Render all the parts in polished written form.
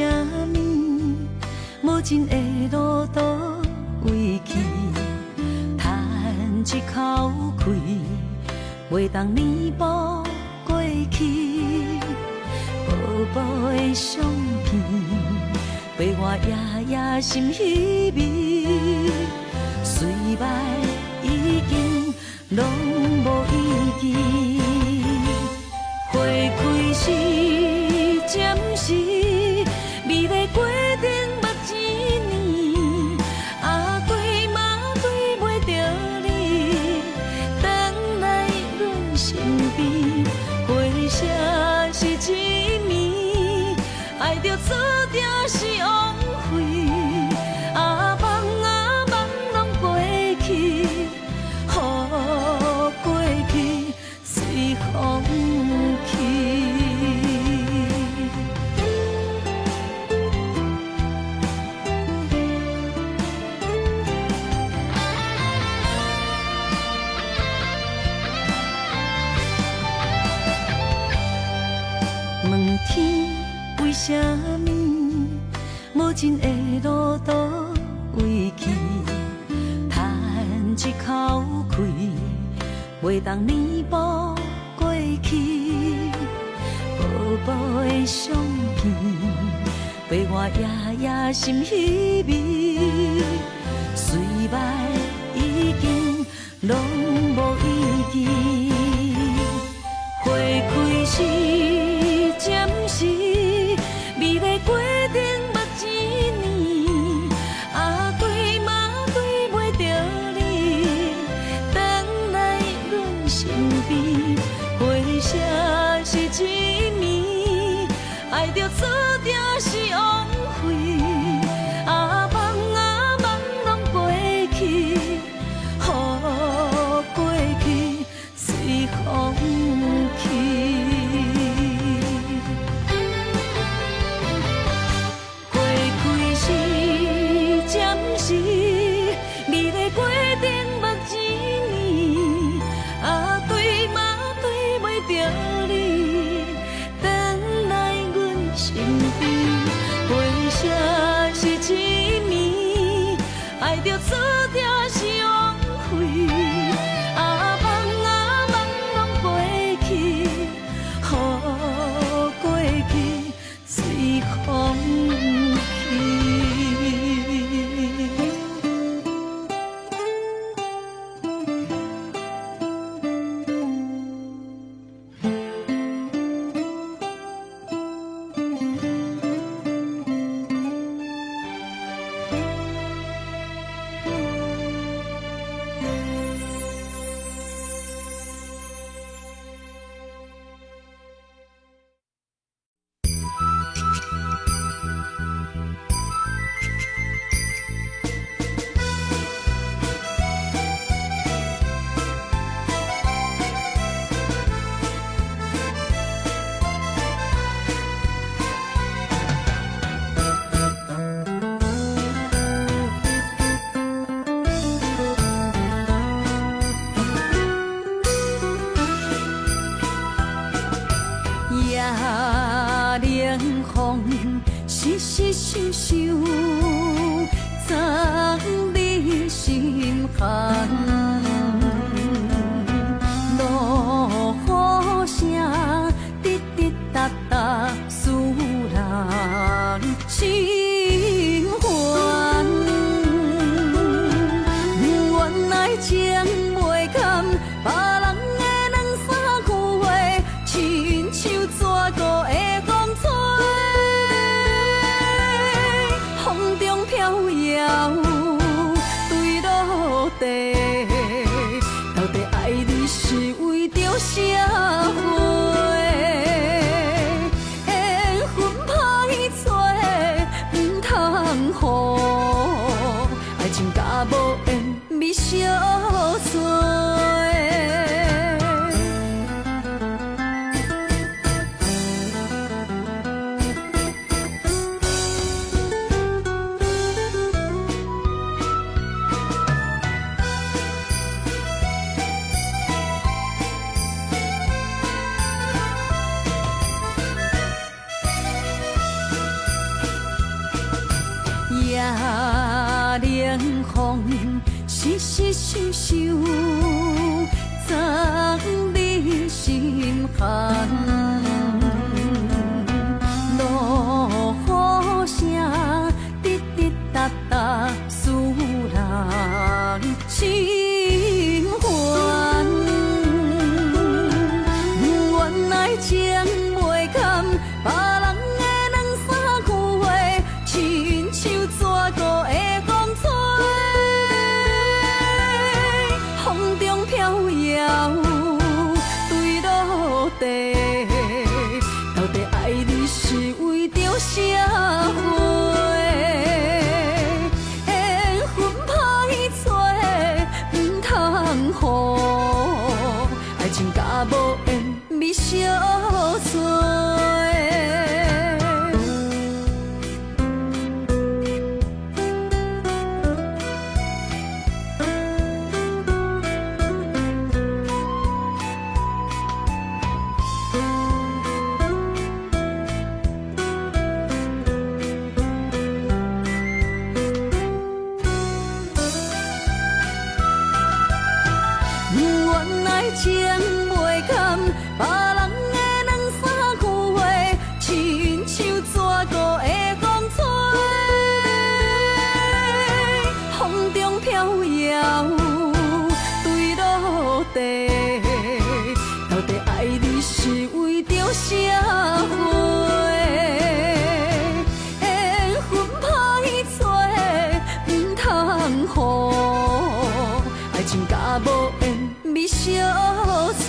什么无尽的路途为去，叹一口气，袂当弥补过去。薄薄的相片，陪我夜夜心稀微，虽然已经拢无意义。花开时，暂时，美丽过程目一年，对嘛对袂着你，等来阮身边，回声是一暝，爱着注定是枉费，梦拢过去，予过去随风去。问天为什么无尽的路途为去，叹一口气，袂当弥补过去。薄薄的相片，陪我夜夜心稀微，虽然已经拢无意义。花开时，暂时，美丽过程目一年，对嘛对袂着你，等来阮身边，回声是一暝，爱着注定是枉费，梦拢过去，予过去随风去。花开时，暂时，美丽过程目一年，对嘛对袂着你，等来阮身边，回声是一暝，爱着注定是枉费，梦拢过去，予过去随风去。夜冷风，细细想想，藏你心坎。落雨声，滴滴答答，使人心烦。原来情袂堪，别人的两三句话，亲像蛇孤的风吹，风中飘摇，对落地。到底爱你是为着啥货？缘分歹找，唔通予爱情甲无缘咪相随。实实想想，藏你心坎。落雨声，滴滴答答，使人心烦。原来情袂堪，别人的两三句话，亲像蛇骨的风吹，风中飘摇，坠落地。到底爱你是为着啥货？缘分歹找，唔通予爱情甲无缘咪相随。原来情袂堪，别人的两三句话，亲像蛇骨的风吹，风中飘摇，坠落地。到底爱你是为着啥货？缘分歹找，唔通予爱情甲无缘咪相随。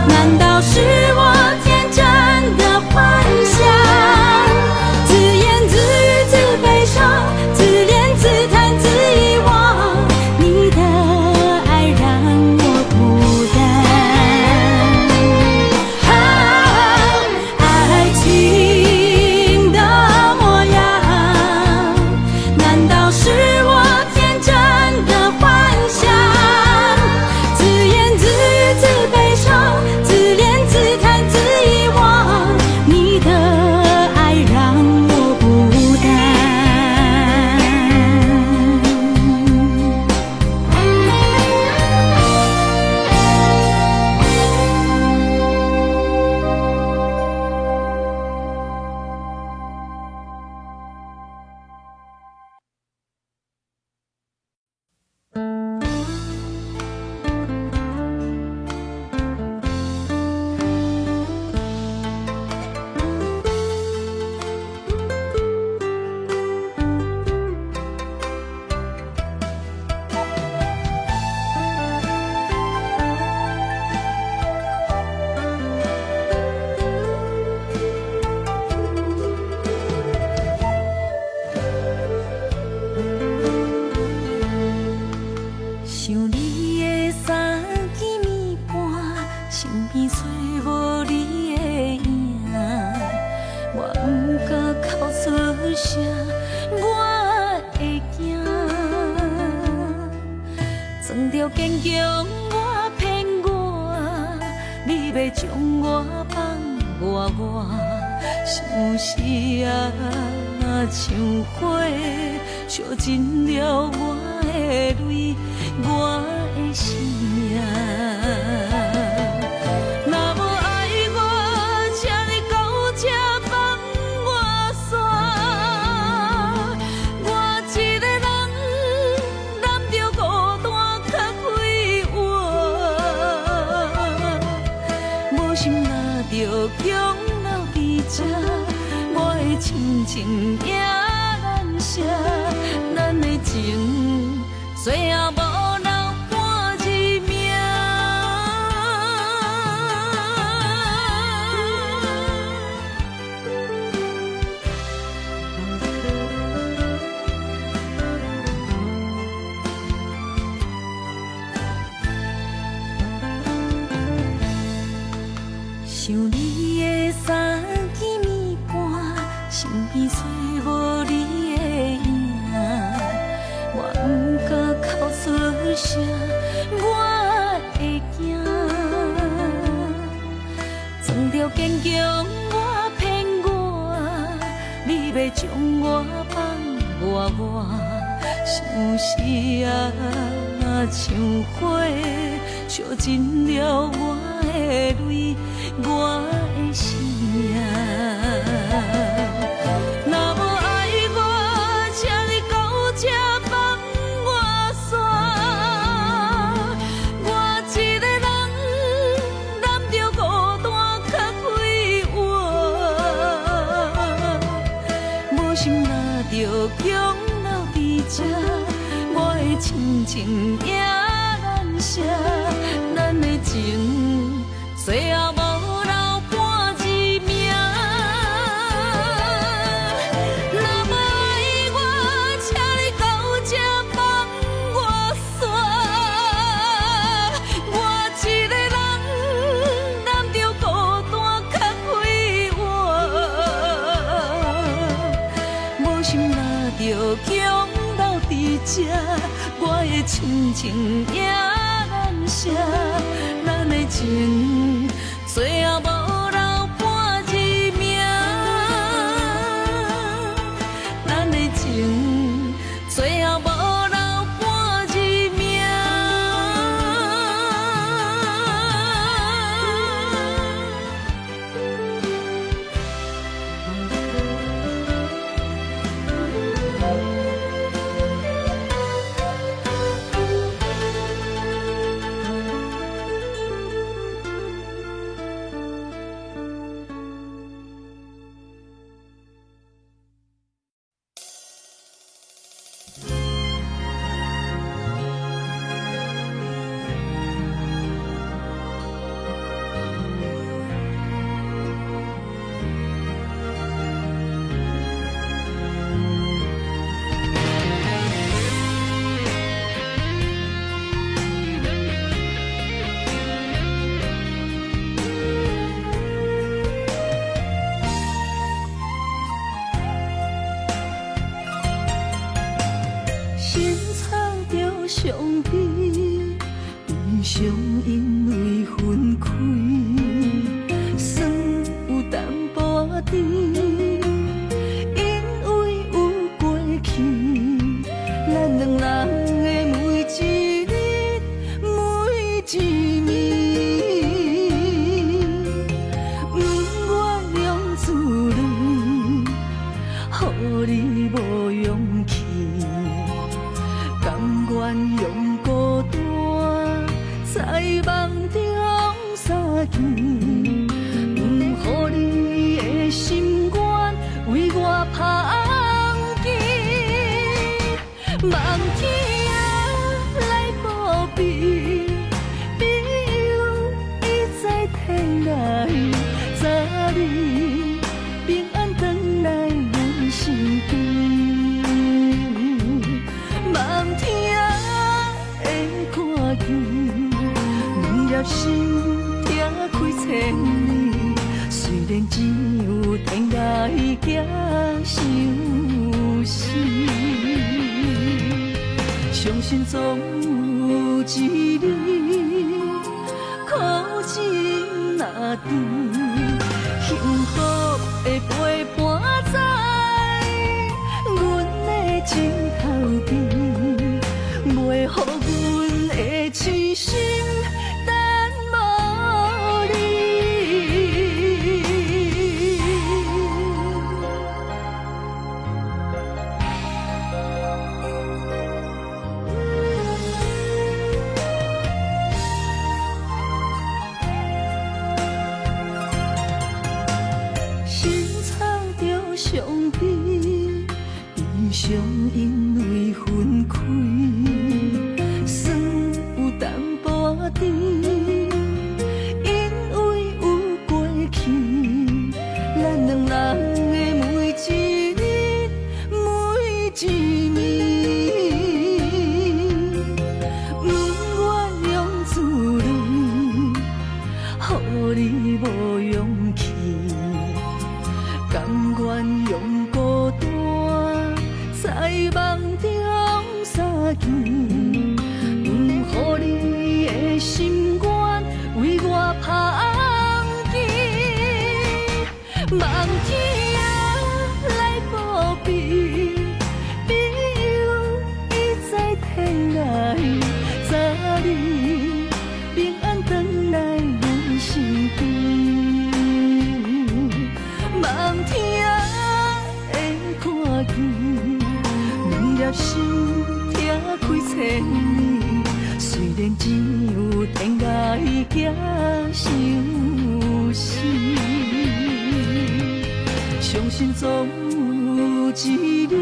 难道是我天真的幻着坚强我骗我，你要将我放我，想是啊，像火烧尽了我的泪，我的生命。强留伫这，我的亲情也难舍，咱的情最后无留半字名。想你的三更暝半，身边找无你的影，我不敢哭出声，我会惊。装着坚强我骗我，你要将我放我，想是啊，像火烧尽了我的泪。我的生命，若无爱我，请你到这放我煞。我一个人揽着孤单较快活，无心若着强留伫这，我的亲情也难舍，咱的情最后无。强留伫这，我的亲情也难舍，咱的情最后无留半字名，咱的情最后无留半字名。相比，悲伤因为分开，酸有淡薄甜，因为有过去，咱两人的每一日每一暝，不愿用自泪，予你无勇气。甘愿用孤单，在梦中相见，不予你的心愿为我芳枝。梦天啊，来报备，朋友已在天外，早日平安回来阮身边。梦天会看见，两粒心拆开千里。虽然只有天涯行相思，相信总一日，苦情若长，幸福的陪伴在阮的枕头边，袂予阮的痴心等无你。相比，悲伤因为分开，酸有淡薄甜，因为有过去，咱两人的每一日每一暝，不愿用自泪，予你无勇气。甘愿用孤单，在梦中相见，不予你的心愿为我芳枝。梦天啊，来报备，朋友已在天外，早日平安回来阮身边。梦听会看见，两粒心听开千年。虽然只有天涯行相思，相信总有一日，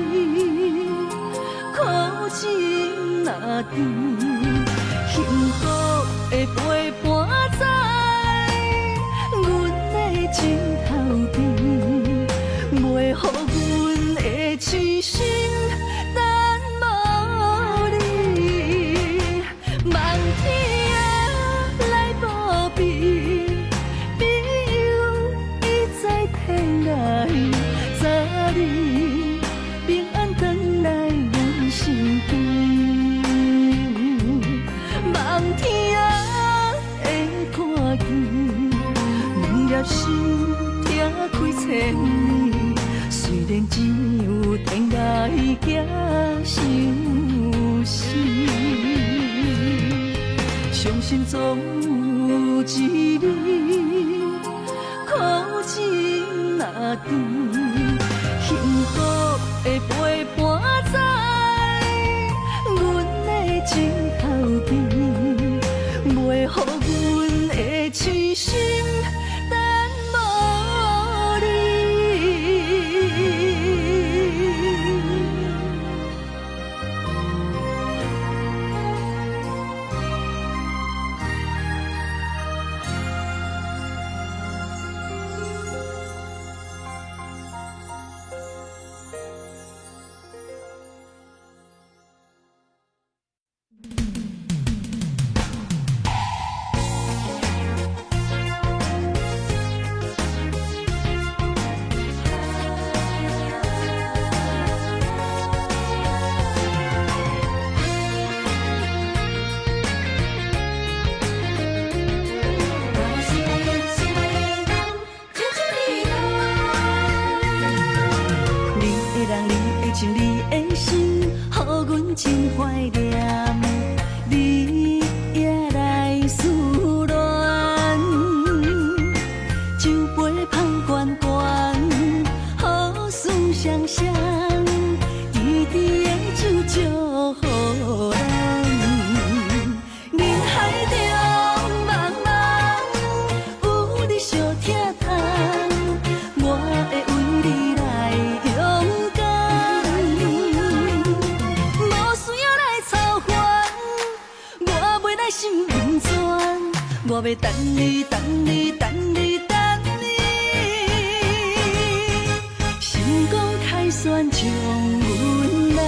苦情若长，幸福会陪伴在阮的枕头边，袂予阮的痴心等无你。梦天啊，来报备，朋友已在天外，早日平安回来阮身边。梦天啊，会看见，两粒心听开千年。虽然只有天涯行相思，相信总有一日，苦情若长，幸福会陪伴在阮的枕头边，袂予阮的痴心等无你。你的心，予阮真怀念，你也来思恋，酒杯捧悬悬，好事双双，甜甜的酒祝福咱。人海中茫茫，有你相疼痛，我会为你来勇敢。心温泉，我要等你，等你，等你，等你。心光开旋将阮揽。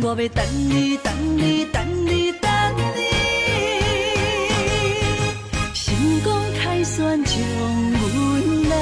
我要等你，等你，等你，等你，成功凯旋将阮揽。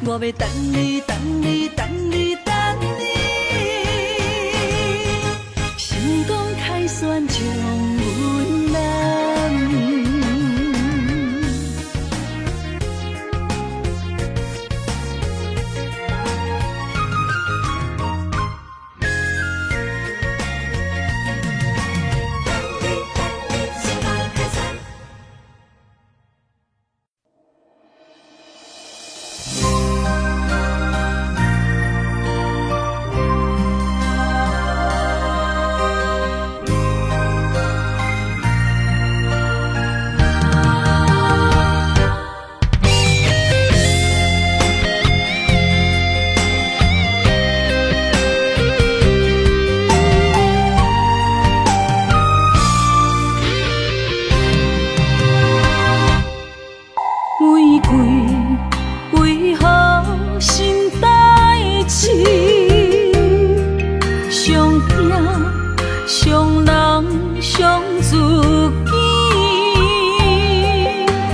我要等你，等你，等你，等你，成功凯旋将阮揽。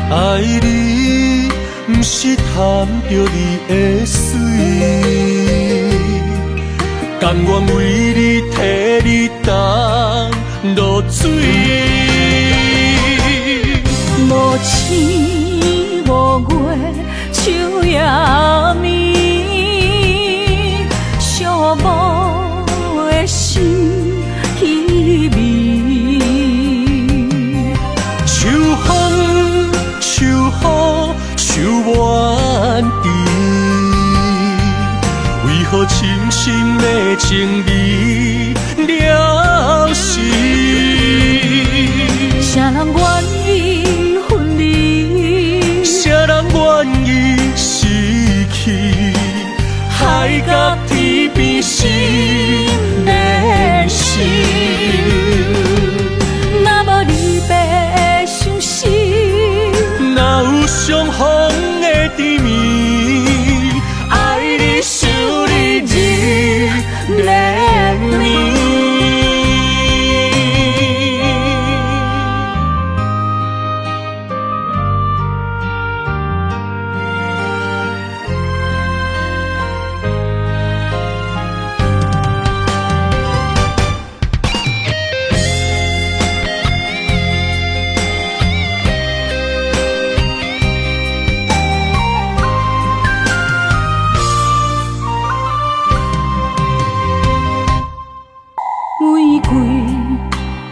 爱你，不是贪着你的水，甘愿为你替你担落水。无星无月，秋夜暝，寂寞的心稀微。秋风，秋雨，秋怨滴，为何深深的情义了时？啥人愿意分离？啥人愿意失去？海角天边心连心。若无离别伤心，哪有相逢的甜蜜？爱你想你日连绵。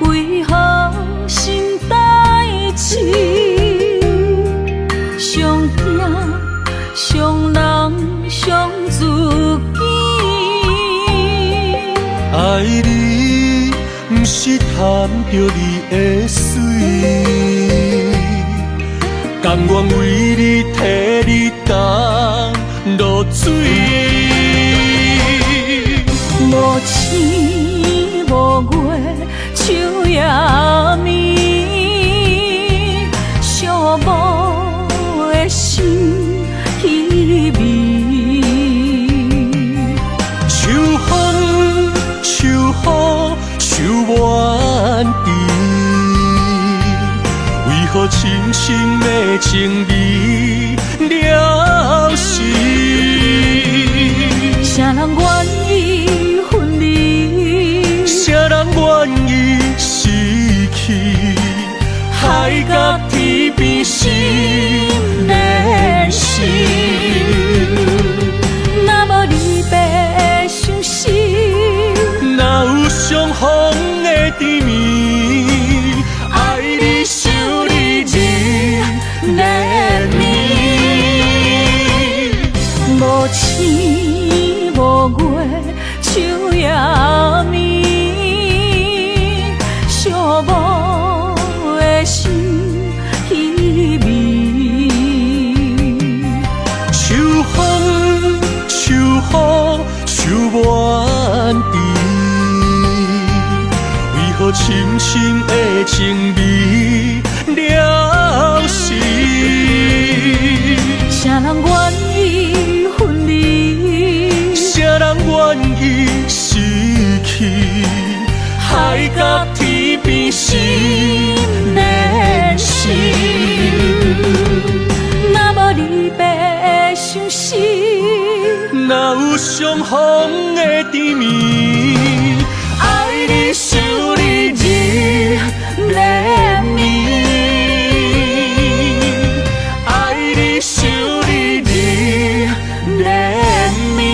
为何心代志？上惊上人上自己。爱你，不是贪着你的水，甘愿为你替你担落水。无星无月，秋夜暝，寂寞的心稀微。秋风，秋雨，秋怨滴，为何深深的情义了时？啥人愿意分离？啥人愿意失去？海角天边心连心。若无离别伤心，哪有相逢的甜蜜？爱你想你日怨意，为何深深的情味了时？啥人愿意分离？啥人愿意失去？海角天边心连心。若无离别伤心，哪有相逢的甜蜜？爱你想你日连绵，爱你想你日连绵。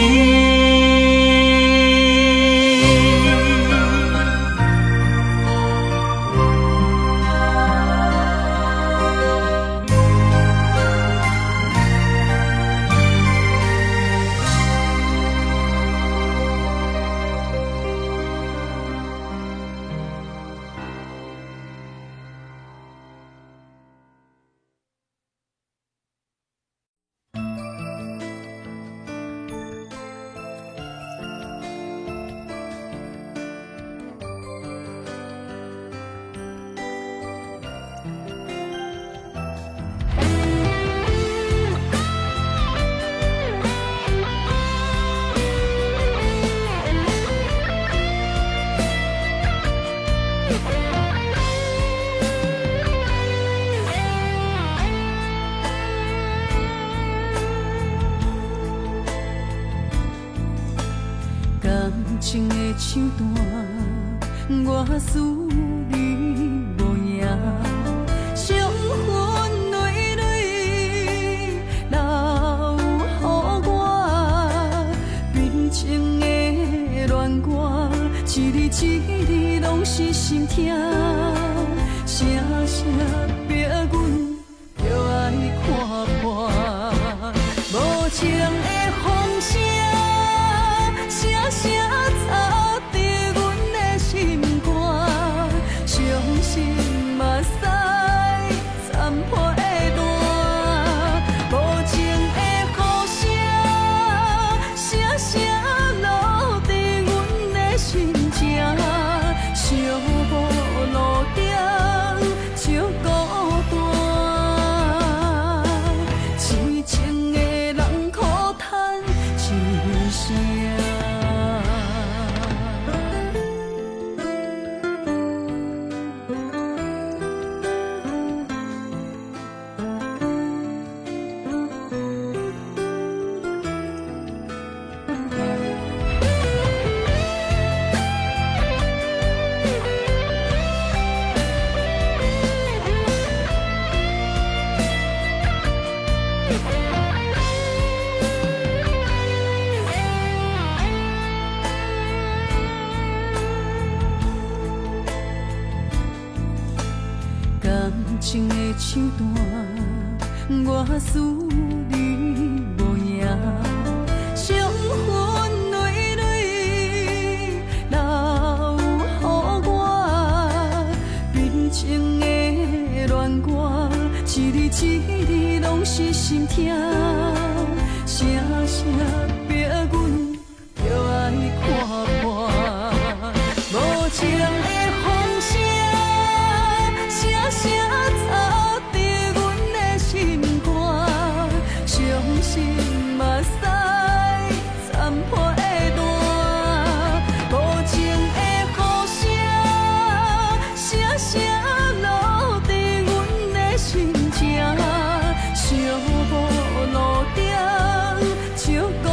感情的唱段，我思你无影，伤痕累累留予我，悲情的恋歌，一字一字拢是心痛，声声逼阮着爱看破，无情的风声。声声吵着阮的心肝，伤心嘛使残破的蛋，无情的雨声，声声落在阮的心情，寂寞路顶就孤单，痴情的人苦叹一声。感情的唱段，我思你无影，伤痕累累留予我，悲情的恋歌，一字一字拢是心痛，声声逼阮着爱看破，无情的风声。声声吵着阮的心肝，伤心嘛使残破的蛋，无情的雨声，声声落在阮的心情，寂寞路顶就孤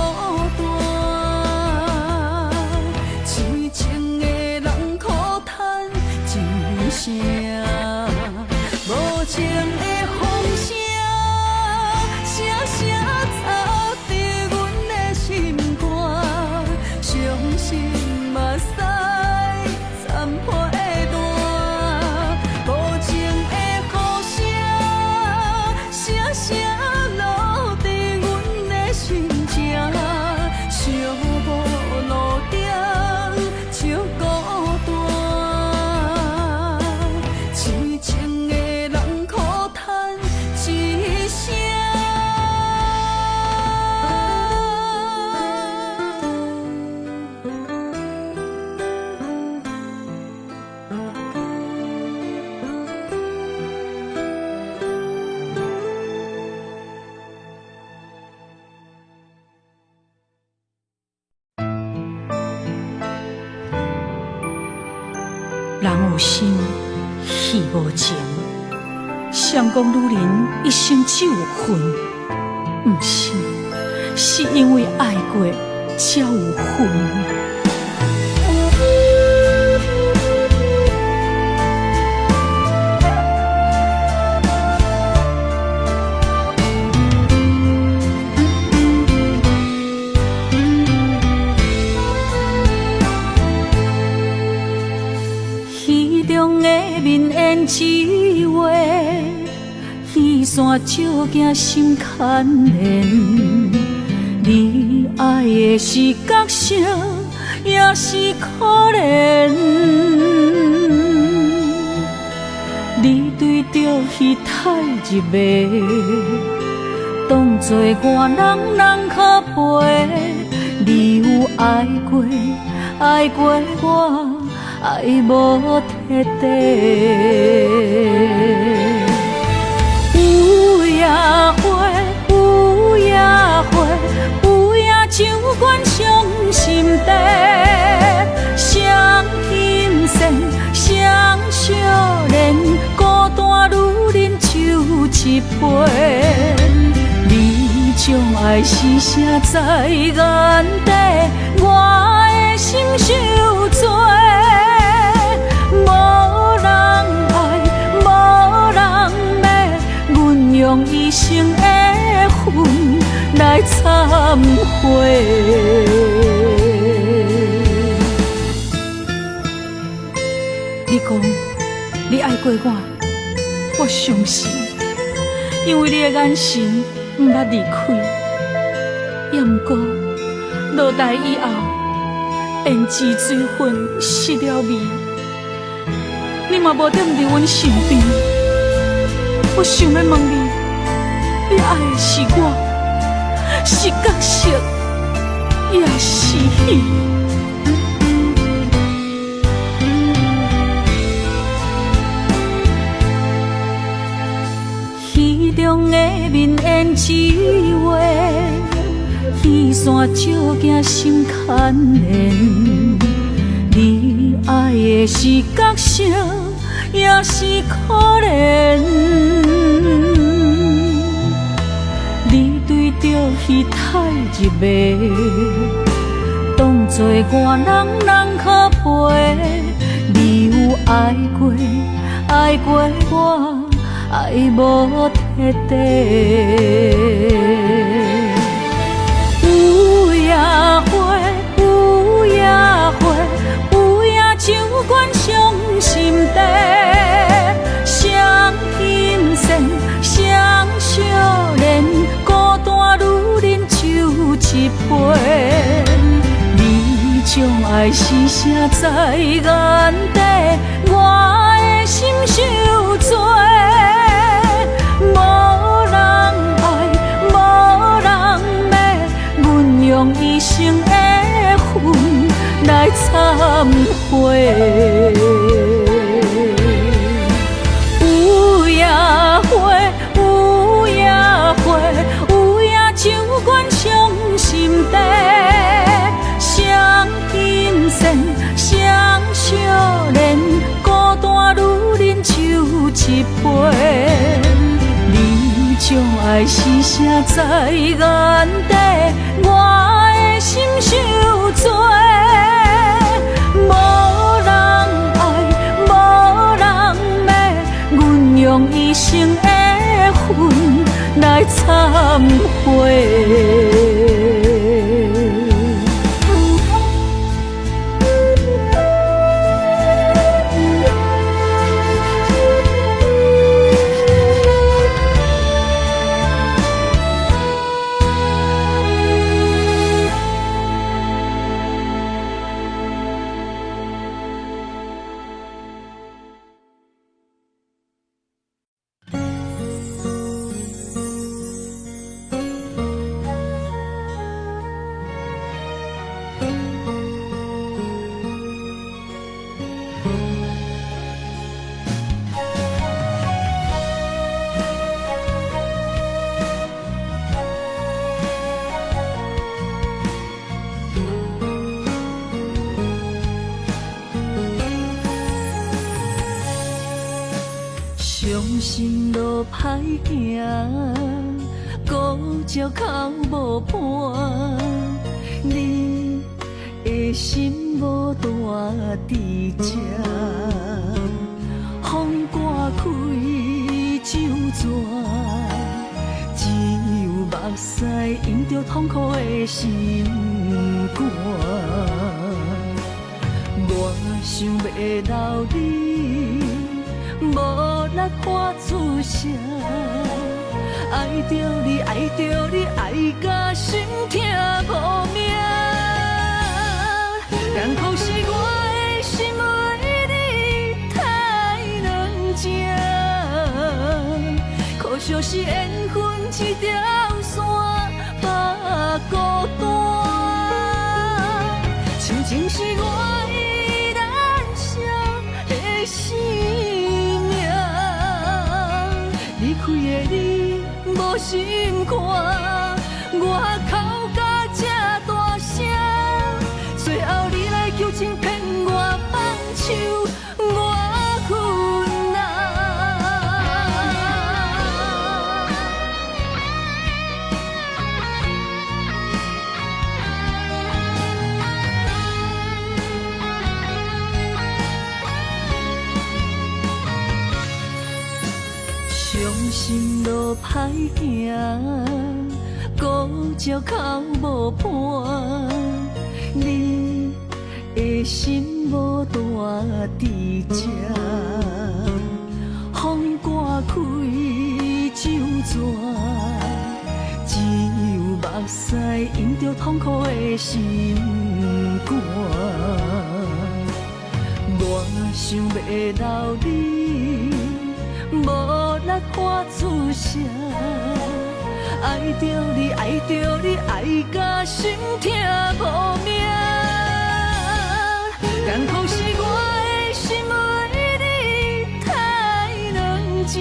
单，痴情的人苦叹一声。无情的风声，声声吵着阮的心肝，伤心嘛使残破的蛋，无情的雨声，声声落在阮的心情，寂寞路顶就孤单，痴情的人苦叹。心，戏无情。想讲女人一生只有恨，不是，是因为爱过才有恨。戏中的面演一话，戏线照镜心牵连。你爱的是角色，也是可怜。你对着戏太入迷，当作我人可陪。你有爱过，爱过我。爱无彻底，有夜花，有夜花，有夜酒馆伤心地，双心酸，双惜恋，孤单女人酒一杯。你将爱是写在眼底，我的心受罪。用一生的恨来忏悔。你讲你爱过我，我相信，因为你的眼神不捌离开。也不过落台以后，胭脂水粉失了味，你嘛无踮伫阮身边。我想要问你，你爱的是我，是角色，也是戏。戏中的面演一话，戏线照镜心牵连。你爱的是角色，也是可怜。你对着戏太入迷，当作我人可陪。你有爱过，爱过我，爱无彻底。有夜花，有夜花，有夜酒馆伤心地。双心酸，双惜恋，孤单女人酒一杯。你将爱是写在眼底，我的心受罪。无人爱，无人骂，阮用一生的恨来忏悔。有夜花，有夜花，有夜酒馆伤心地，双心酸，双惜恋，孤单女人酒一杯。你将爱是写在眼底，我的心受罪。无人爱，无人骂，用一生的恨来忏悔。心路歹行，孤鸟口无伴，你的心无大伫这，风刮开酒泉，只有目屎淹着痛苦的心肝。我想要留你，无力喊出声，爱着你，爱着你，爱甲心痛无命。艰苦是我的心为你太软情，可惜是缘分一条线把孤单，亲情是我依然伤的生命，离开的你无心肝，我哭甲这大声，最后你来求情骗我放手，我困难。伤心路歹行，孤鸟口无伴，你的心无大伫这，风刮开酒泉，只有目屎淹着痛苦的心肝。我想要留你，无力喊出声，爱着你，爱着你，爱甲心痛无命。艰苦是我的心为你太软情，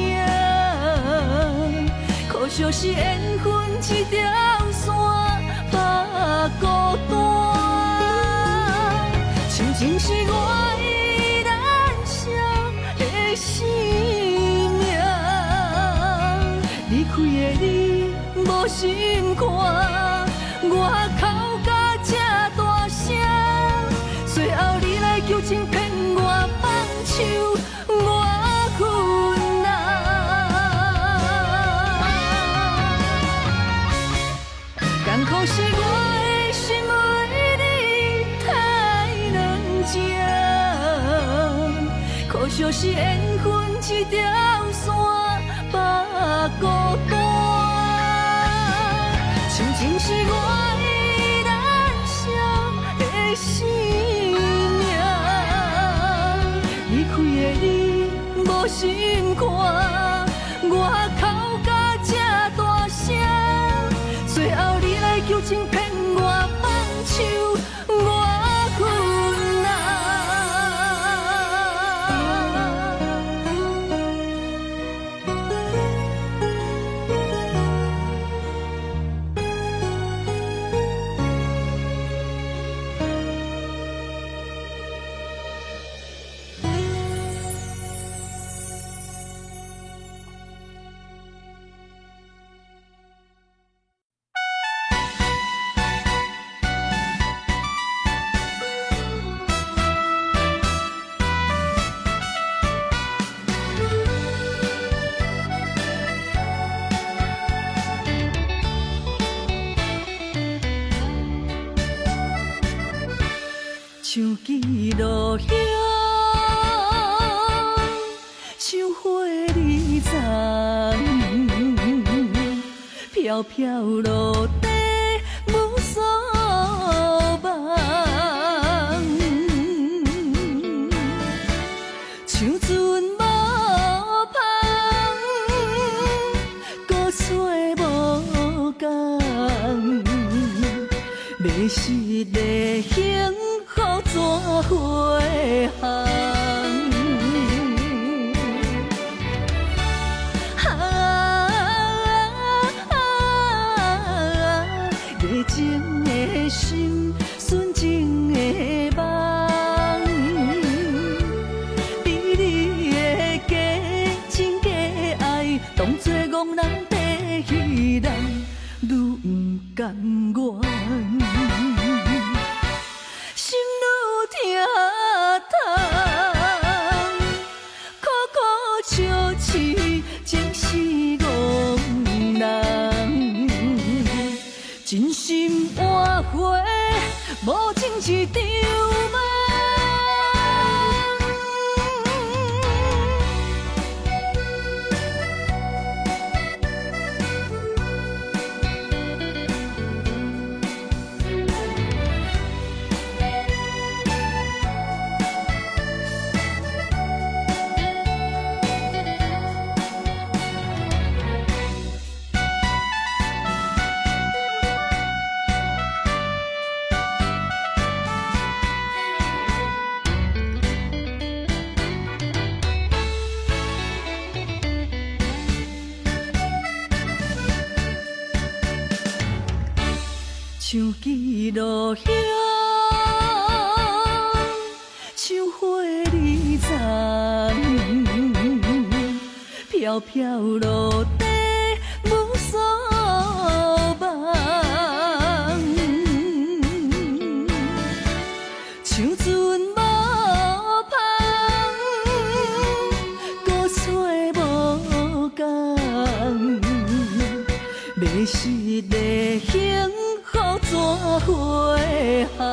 可惜是缘分一条线把孤单，亲情是我依然伤的生命，离开的你无心肝，我哭甲这大声，最后你来求情骗我放手，我困难。艰苦是我的心为你太软情，可惜是缘分一条线把孤单，亲情是我依然伤的生命，离开的你无心肝，我哭甲这大声，最后你来求情骗我放手，我困难。像记录响，像花儿丛，飘飘落地无所望，像船无帆，搁吹无降，迷失的幸福怎回航？热情的心，纯情的梦，比你的假真假当作憨人地戏人，愈不甘愿，心愈疼痛，苦苦笑痴，情是憨人，真心换回无情一场梦。像记录响，像花儿丛，飘飘落地无所望，像船无帆，搁吹无讲，迷失的幸福怎回航？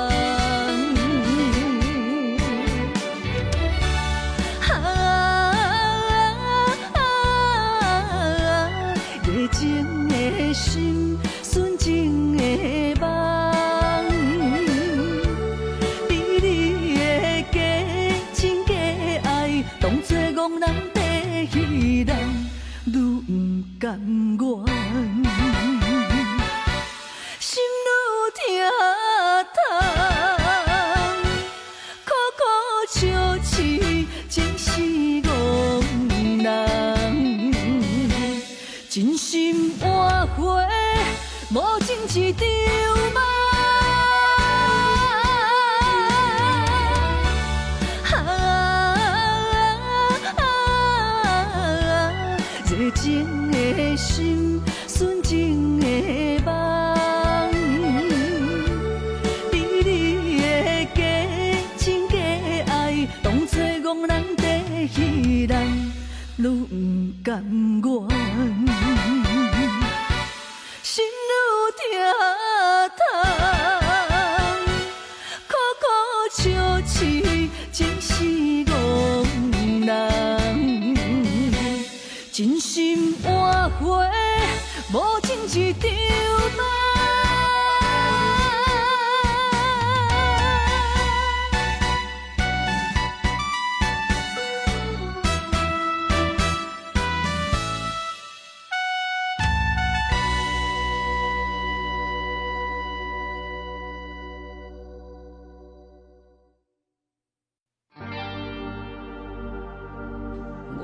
热情的心，纯情的梦，比你的假情假爱，当作憨人地戏人，愈不甘愿。心愈疼痛，苦苦笑痴，情是憨人，真心换回无情一场梦。热情的心，纯情的梦，比你的假情假爱，当作憨人地戏人，愈不甘愿，心愈疼痛，苦苦笑痴，情是憨人，真心换回无情一场梦。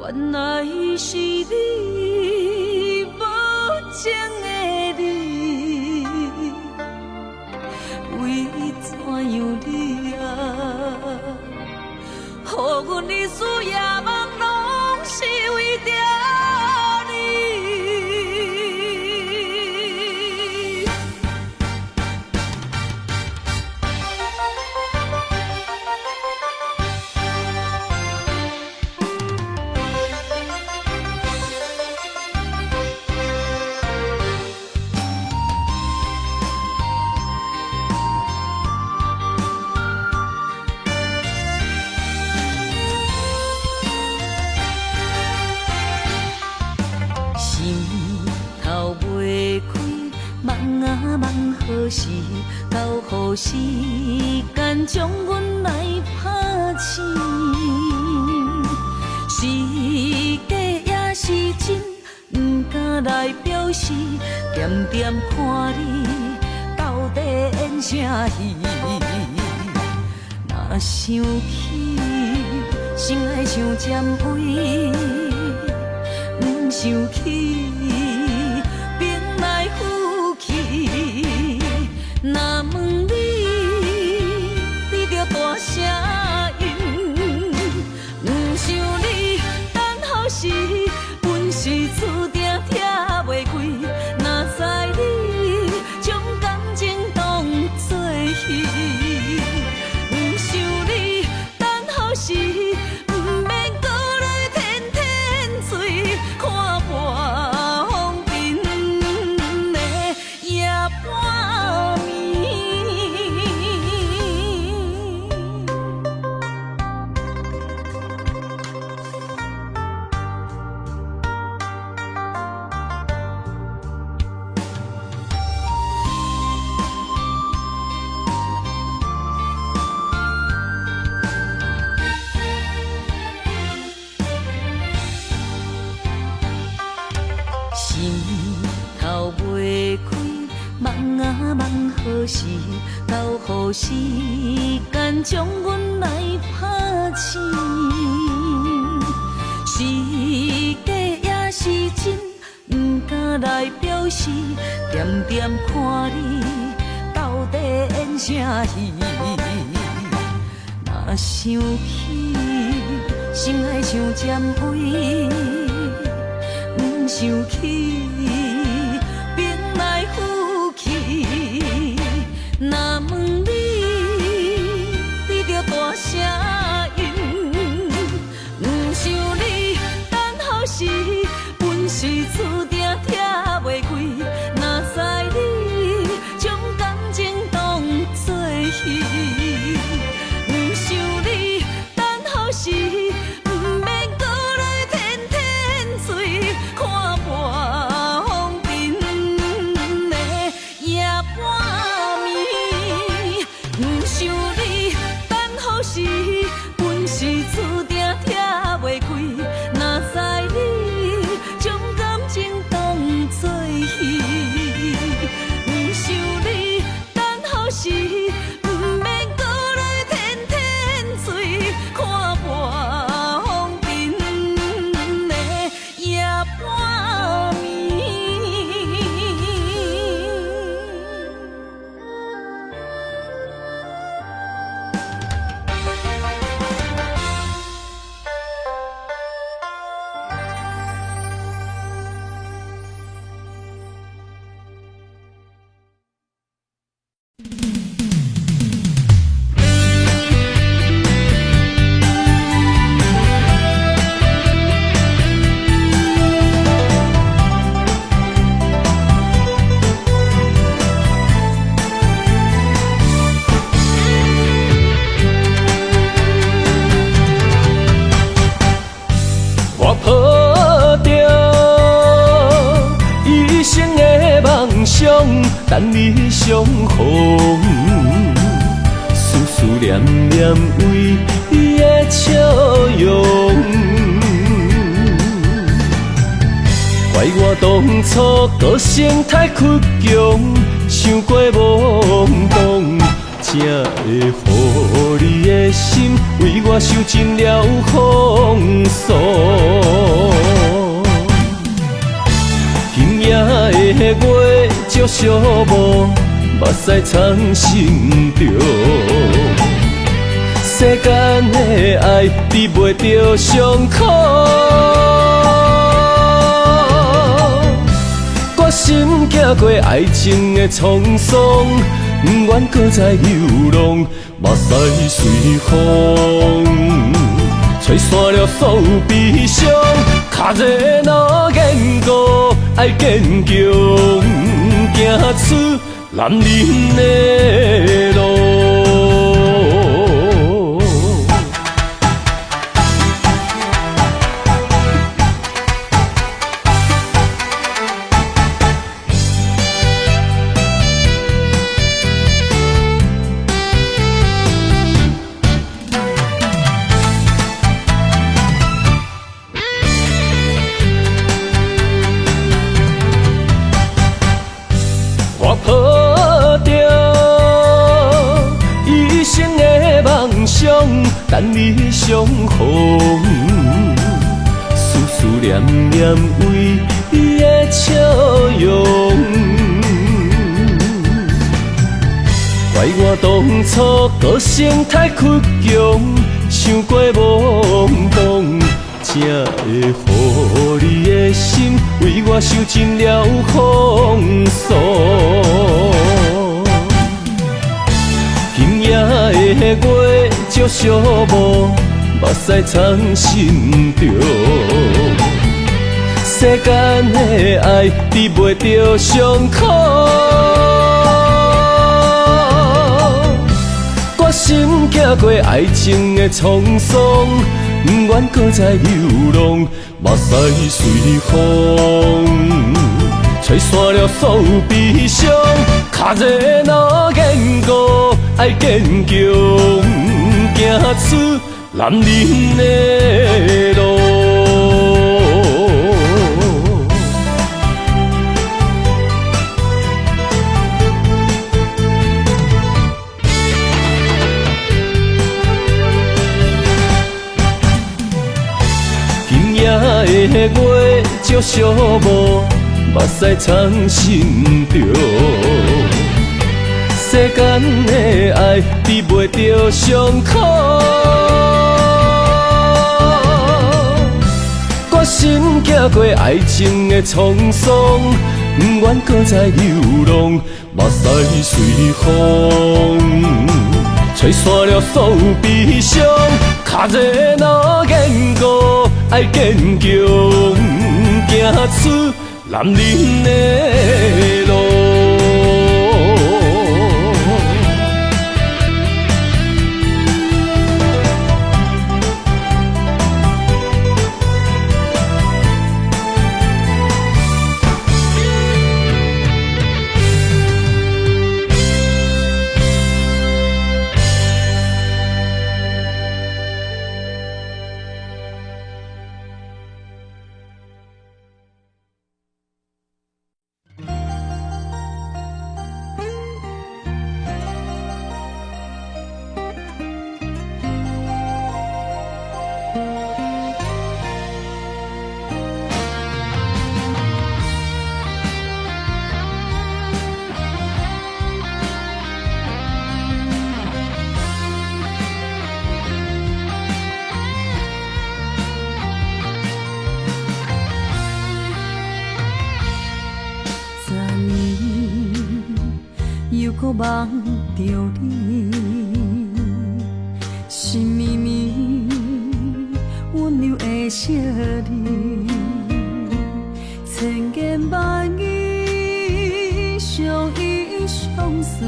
原来是你无情的你，为怎样你啊？予阮日思夜梦，拢是为着你。何时到何时间将阮来拍醒？是假也是真，不敢来表示。点点看你到底演啥戏？若想起心爱像尖位，不想起兵来虎去。若问你，你着大声应，不想你等候时，阮是注定梦啊梦何时到？予时间将阮来拍醒。是假也是真，不敢来表示。点点看你到底演啥戏？若想起，心爱像占位，不想起，兵来虎去。若问你，你着大声应，不想你等候时，本是注定拆袂开。若知你将感情当作戏，不想你等候时，不免搁来天天醉，看破风尘的夜半暝。不想你等候时，本是注定拆袂开。若知你将感情当作戏，不想你等候时，不免搁来天天醉，看破风尘的夜半暝。我抱着一生的梦想，等你相逢，思念念为你的笑容。怪我当初个性太倔强，想过懵懂，才会予你的心为我受尽了风霜。今夜的月照寂寞，目屎藏心中。世间的爱比袂着伤苦，我心行过爱情的沧桑，不愿搁再流浪，目屎随风吹散了所有悲伤。脚热闹坚固，爱坚强，行出男人的路。我抱着一生的梦想，等你相逢，思念念为你的笑容。怪我当初个性太倔强，想过懵懂，才会予你的心为我受尽了风霜。今夜的月照寂寞，目屎藏心中。世间的爱比袂着伤苦，我心行过爱情的沧桑，不愿搁再流浪，目屎随风吹散了所有悲伤。脚热闹坚固，爱坚强，行出男人的路。月照小无，目屎藏心中。世间的爱比袂着伤苦，决心行过爱情的沧桑，不愿搁再流浪，目屎随风，吹散了所有悲伤。脚热若坚固，爱坚强，行出男人的路。又搁梦着你，心绵绵温柔的笑脸，千言万语相依相随，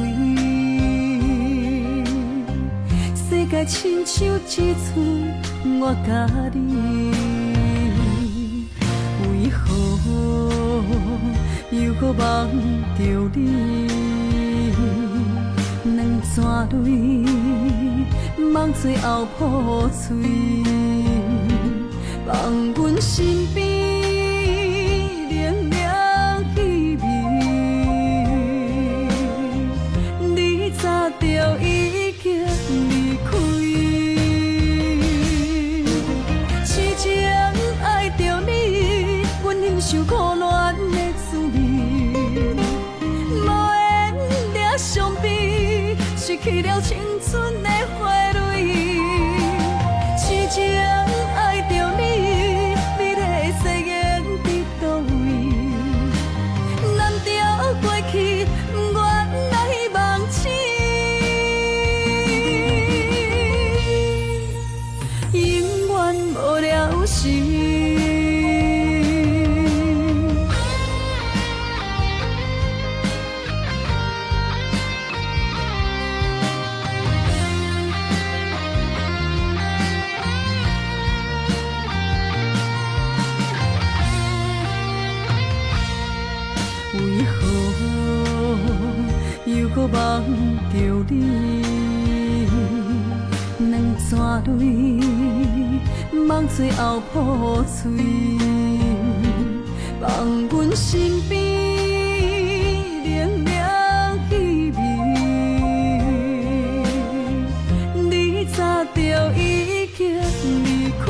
世界亲像一寸我甲你，为何又搁梦着你？两串泪，梦最后破碎，放阮身边凉凉气味。你早就已经离开，痴情爱着你，阮忍受苦恋的滋味，无缘了伤悲。失去了青春的花蕊，痴情爱着你，美丽誓言伫倒位？难调过去，不愿来忘记，永远无了时。为何又搁梦着你？两串泪，梦最后破碎，放阮身边凉凉气味。你早就已经离开，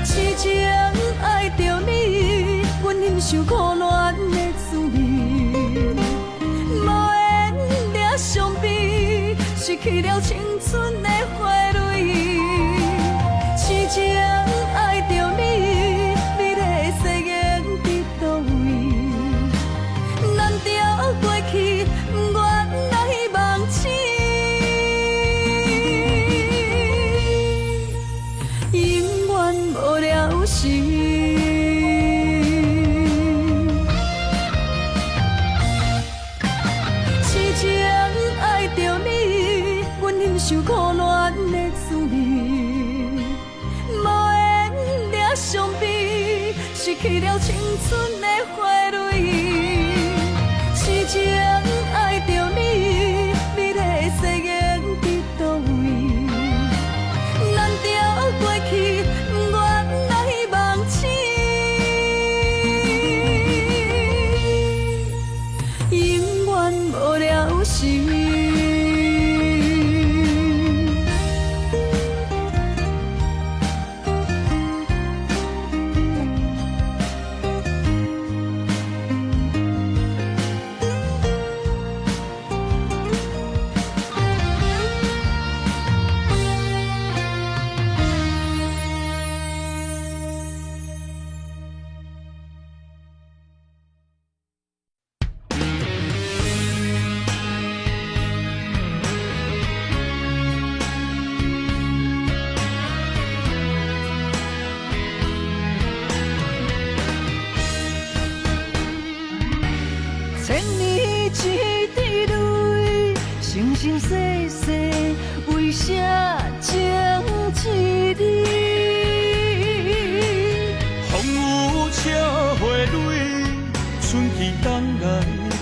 痴情爱着你。阮忍受苦恋的滋味，无缘了伤悲，失去了青春的花蕊。痴情爱着你，美丽誓言伫倒位？难调过去，不愿来忘记，永远无了时。受苦恋的滋味，无缘了伤悲，失去了青春的花蕊。痴情爱着你，美丽誓言伫倒位？难调过去，不愿来忘记，永远无了时。一滴泪，生生世世为啥情一你？风雨车花蕊，春去冬来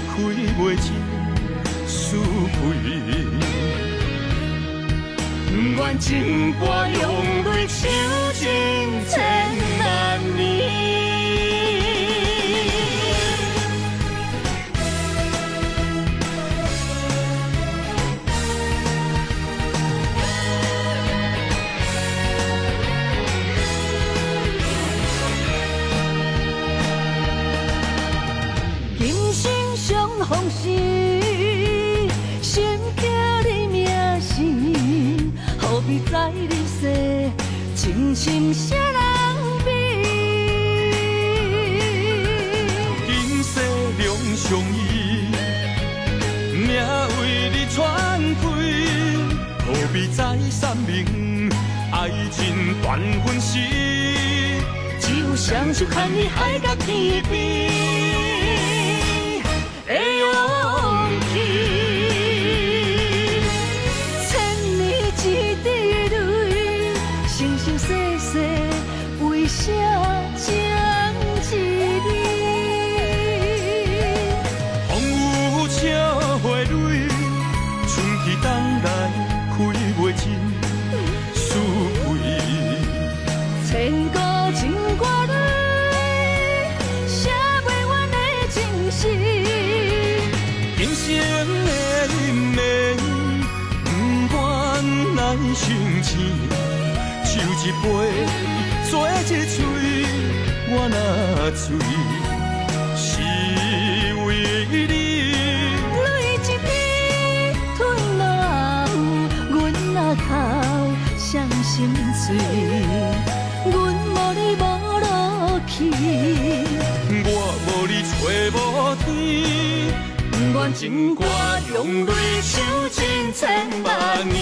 开袂尽思开。不愿情歌用泪抽尽千万年。今生相逢时，心刻你名字，何必在你世，情深谁人比？今世两相依，命为你传开，何必再三明？爱情断分时，只有双手牵你海角天边。的勇气，千年一滴泪，生生世世为啥情一你？风雨车花蕊，春去冬来开袂尽思开。千古情歌里，写袂完的情诗。今生的忍耐，不愿来生气，抽一杯，做一嘴，我若醉，是为你。泪一滴吞落喉，阮若哭伤心碎，阮无你无路去，我无你找无天。不愿情歌用泪抽尽千万年。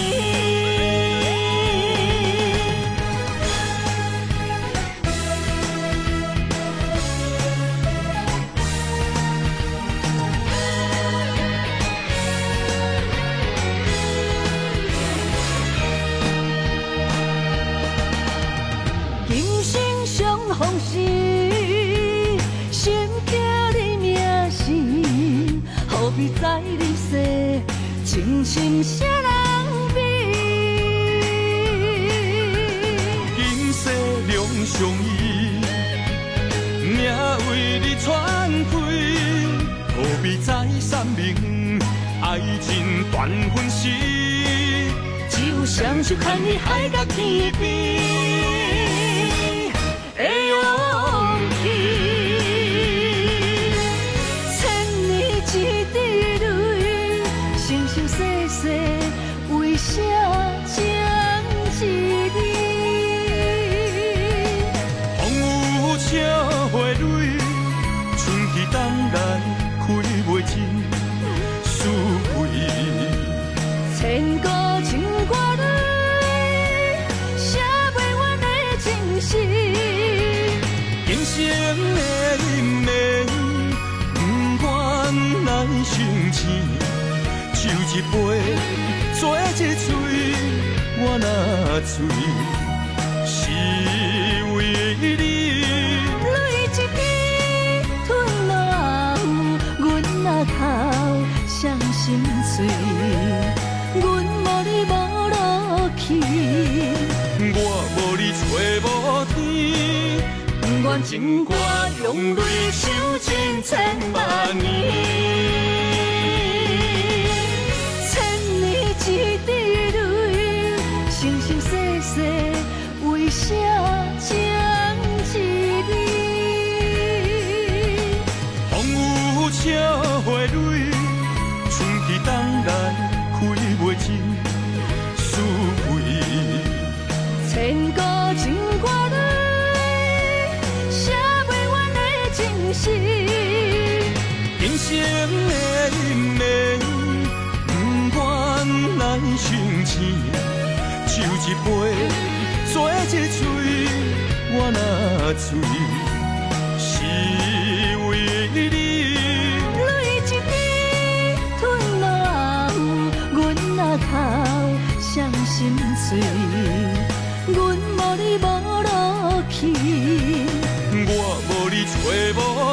今生相逢时，心刻你名字，何必在你世，情深谁人比？今世两相依，命为你传开，何必再三明？爱情断分时，只有双手牵你海角天边。的勇气，千年一滴泪，生生世世为啥情一你？风雨车花蕊，春去冬来开袂尽思开。千古情歌里，写袂完的情诗。今生的忍耐，不愿来生气，抽一杯，做一嘴，我若醉，是为你。泪一滴吞落喉，阮若哭伤心碎，阮无你无路去，我无你找无天。不愿情歌用泪抽尽千万年。千年一滴泪，生生世世为啥情一你？风雨车花蕊，春去冬来开袂尽思开。千古情歌里，写袂完的情诗。今生的忍耐，不愿来生气，抽一杯，做一嘴，我若醉，是为你。泪一滴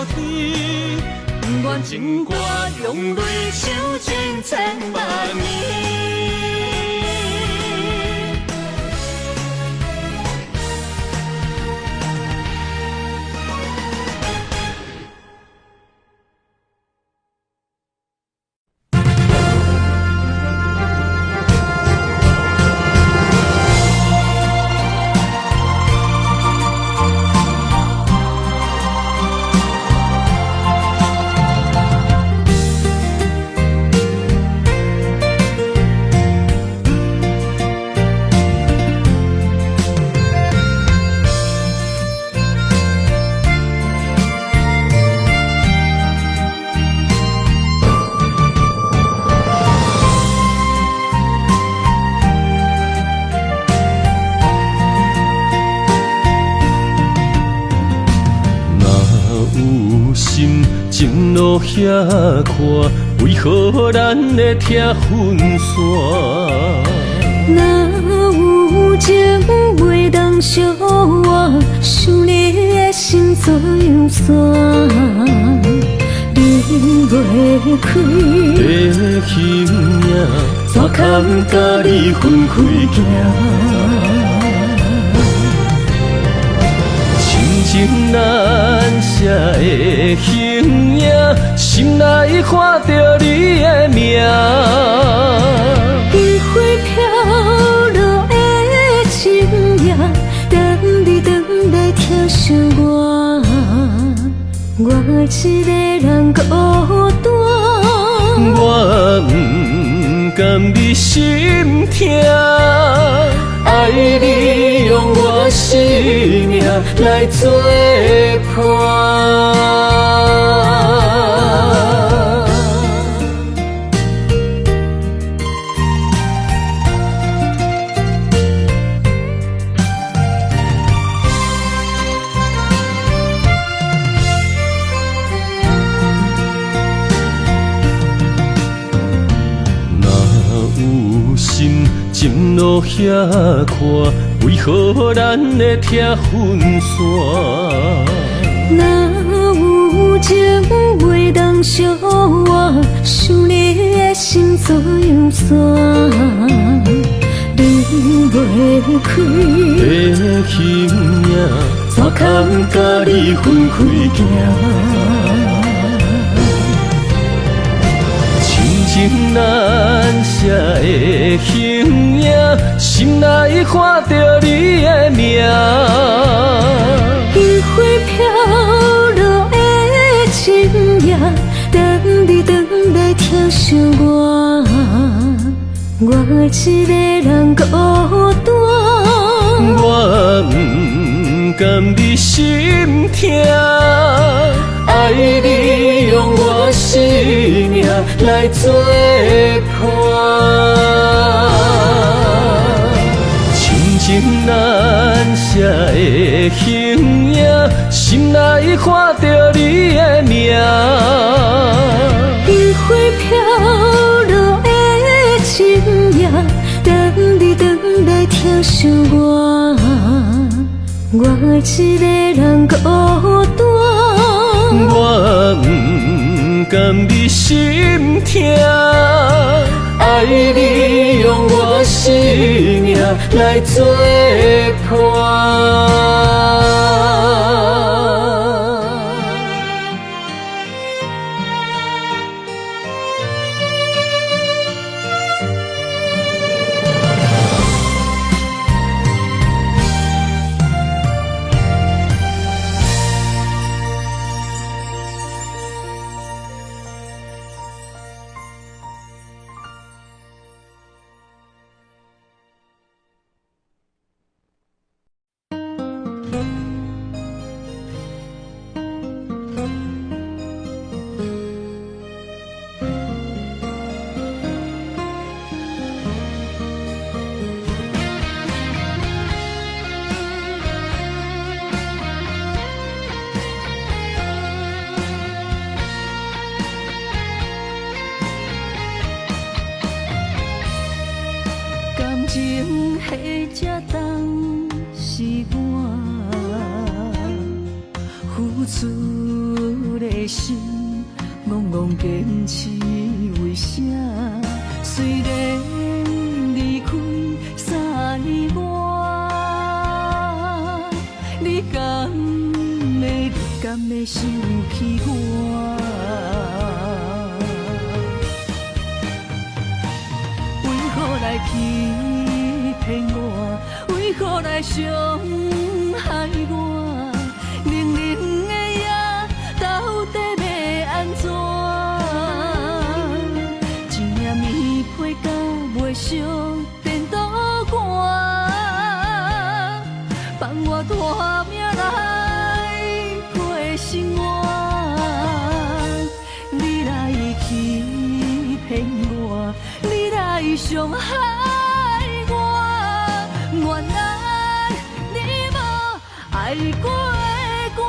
天，愿情歌用泪唱千千万年。情路遐宽，为何咱会听分散？若有情袂当相换，想你的心怎样散？离袂开的形影，怎堪甲你分开行？情难舍的形影，心内看着你的名。余晖飘落的情影，等你等来疼惜我，我一个人孤单。我不甘你心痛。爱你用我生命来作伴。情路遐宽，为何咱会听分散？若有情袂当相换，想你的心怎样散？离袂开的形影，怎堪甲你分开行？情难舍的形影，心内看着你的名。余晖飘落的情影，等你等来疼惜我，我一个人孤单。我不甘你心痛。爱你用我生命来作伴，情难舍的形影，心内看着你的名。余晖飘落的情影，等你等来疼惜我，我一个人孤单。我不甘你心痛。爱你用我生命来作伴。的心，戆戆坚持为啥？虽然离开3年外，你敢会想起我？为何来欺骗我？为何来伤害我？冷冷的夜，到底要安怎？一领棉被甲袂烧电脑汗，放我拖命来过生活。你来欺骗我，你来伤害我，原来你无爱过我。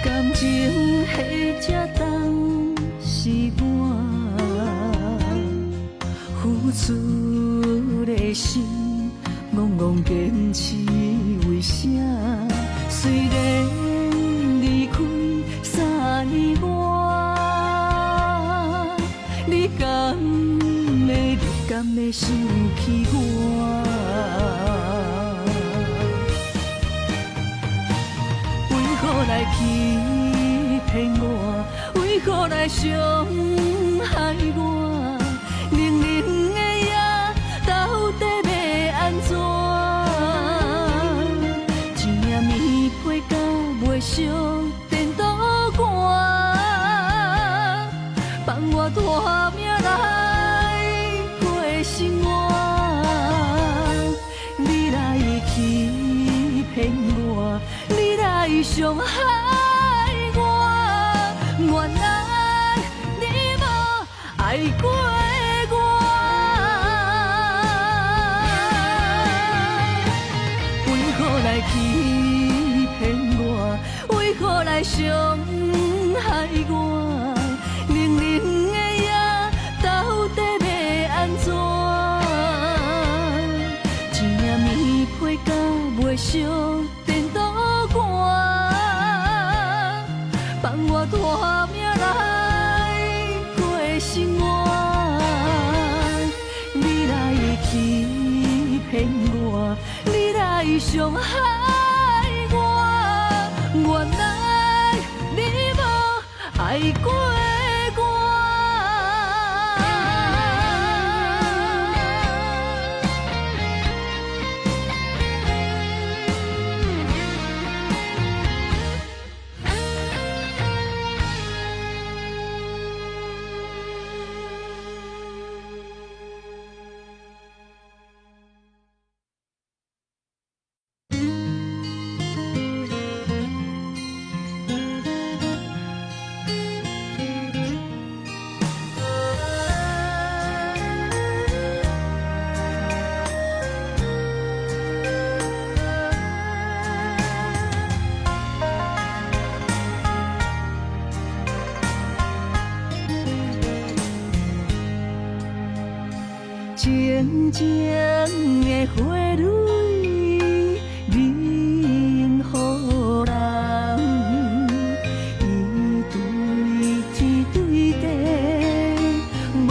感情迄只重是我，付出的心，戆戆坚持为啥？虽然离开3年外，你敢会想起我？为何来欺骗我？为何来伤害我？冷冷的夜，到底要安怎？一领棉被甲袂烧电脑汗，放我拖命来过生活。你来欺骗我，你来伤害我，原来你无爱过我。为何来欺骗我？为何来伤害我？冷冷的夜，到底要安怎？一领棉被甲袂烧电脑汗，放我拖命来过生活。你来欺骗我，你来伤害我，原来你无爱过我。静静的花蕊，任予人一对天对地，无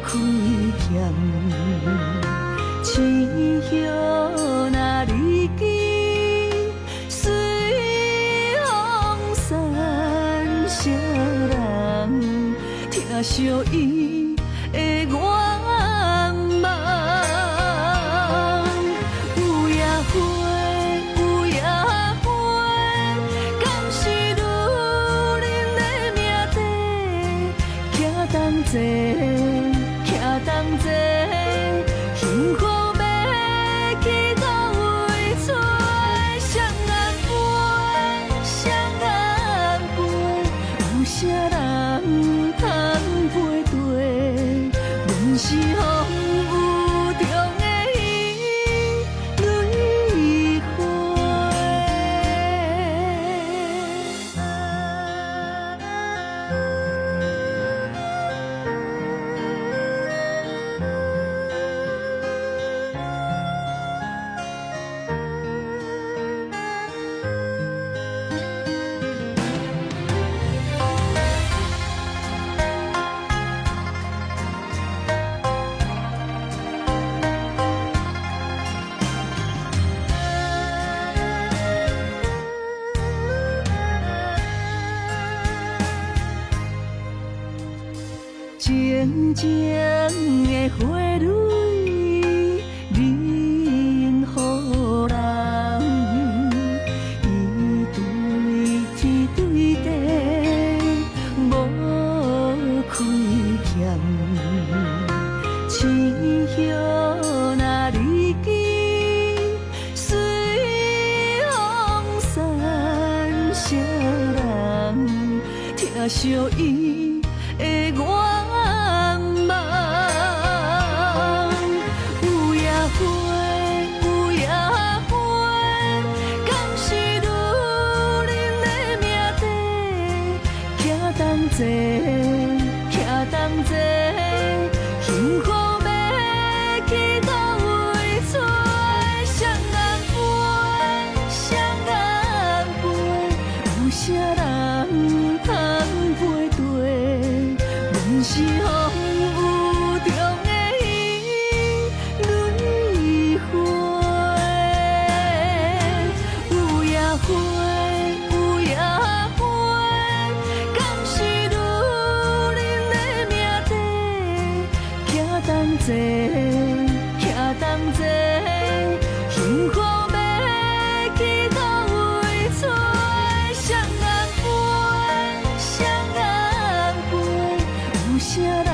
亏欠。青叶若离枝，随风散，谁人听惜伊的愿望？有野花，有野花，敢是女人的命题？徛同齐，徛同齐，幸福要去到位找双眼飞，双眼飞，有啥人通？静静的花蕊，任予人。伊对天对地，无亏欠。青叶若离枝，随风散，谁人听惜伊的愿望？有野花，有野花，敢是女人的命题？徛同齐，徛同齐，幸福要去倒位找？双人陪，双人陪，有啥人通陪对？阮是风雨中的伊，蕊花。有野花，有野花，敢是女人的命题？徛同齐，徛同齐，幸福要去倒位找？双人陪，双人陪，有啥人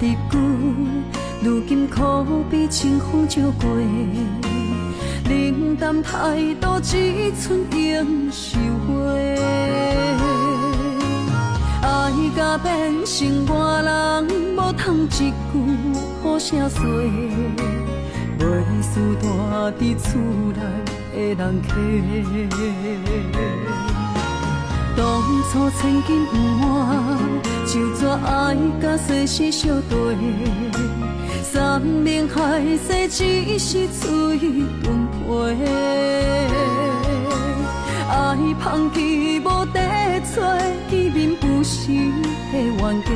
日久，如今可比清风照过。冷淡态度，只剩永收回。爱甲变成外人，无通一句好声说。袂输大伫厝内的人客。当初千金不换，就怎爱甲世事相对？山盟海誓只是嘴顿皮，爱放弃无地找，见面不是的冤家。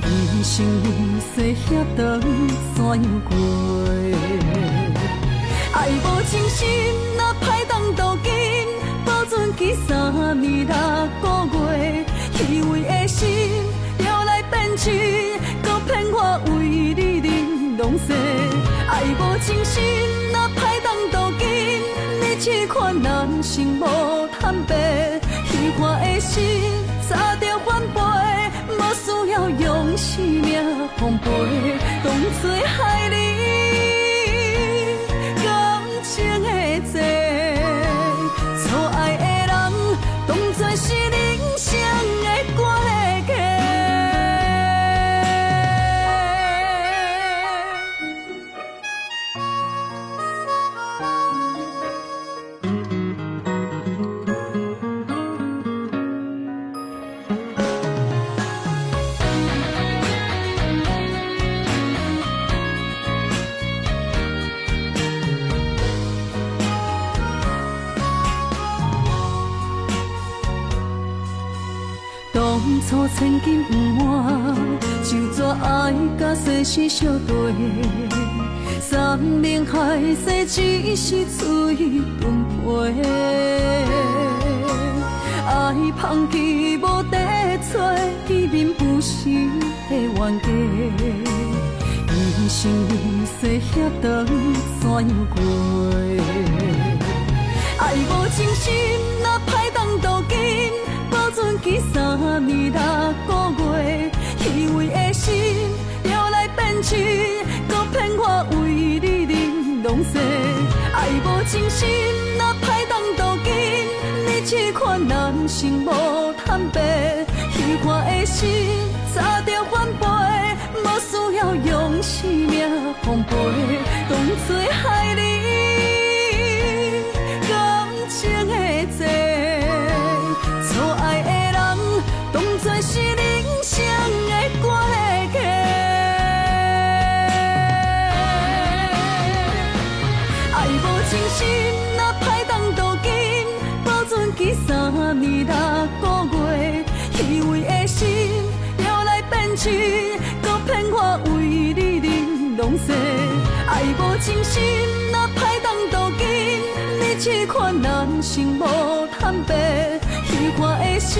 一生一世遐长怎样过？爱无真心，若歹当斗阵，保存记3年6个月，虚伪的心了来变真，搁骗我为你忍拢西。爱无真心，若歹当斗阵，你这款人生无坦白，虚幻的心早着反背，无需要用生命奉陪，当作害你感情的债，错爱的人当作是人生的过客。当初千金不换，就怎爱甲世事相对？山盟海誓只是嘴顿皮，爱放弃无地找，见面不是的冤家。一生一世遐长怎样过？爱无真心，若歹当斗阵，保存记3年6个月，虚伪的心了来变真，搁骗我为你忍拢西。爱无真心，若歹当斗阵，你这款人生无坦白，虚幻的心早着反背，无需要用生命奉陪，当作害你感情的债，错爱的人当作是人生的过客。爱无真心，若歹当斗阵，保存记3年6个月，虚伪的心了来变真，搁骗我为你忍拢西。爱无真心，若歹当斗阵，你这款人生无坦白，虚幻的心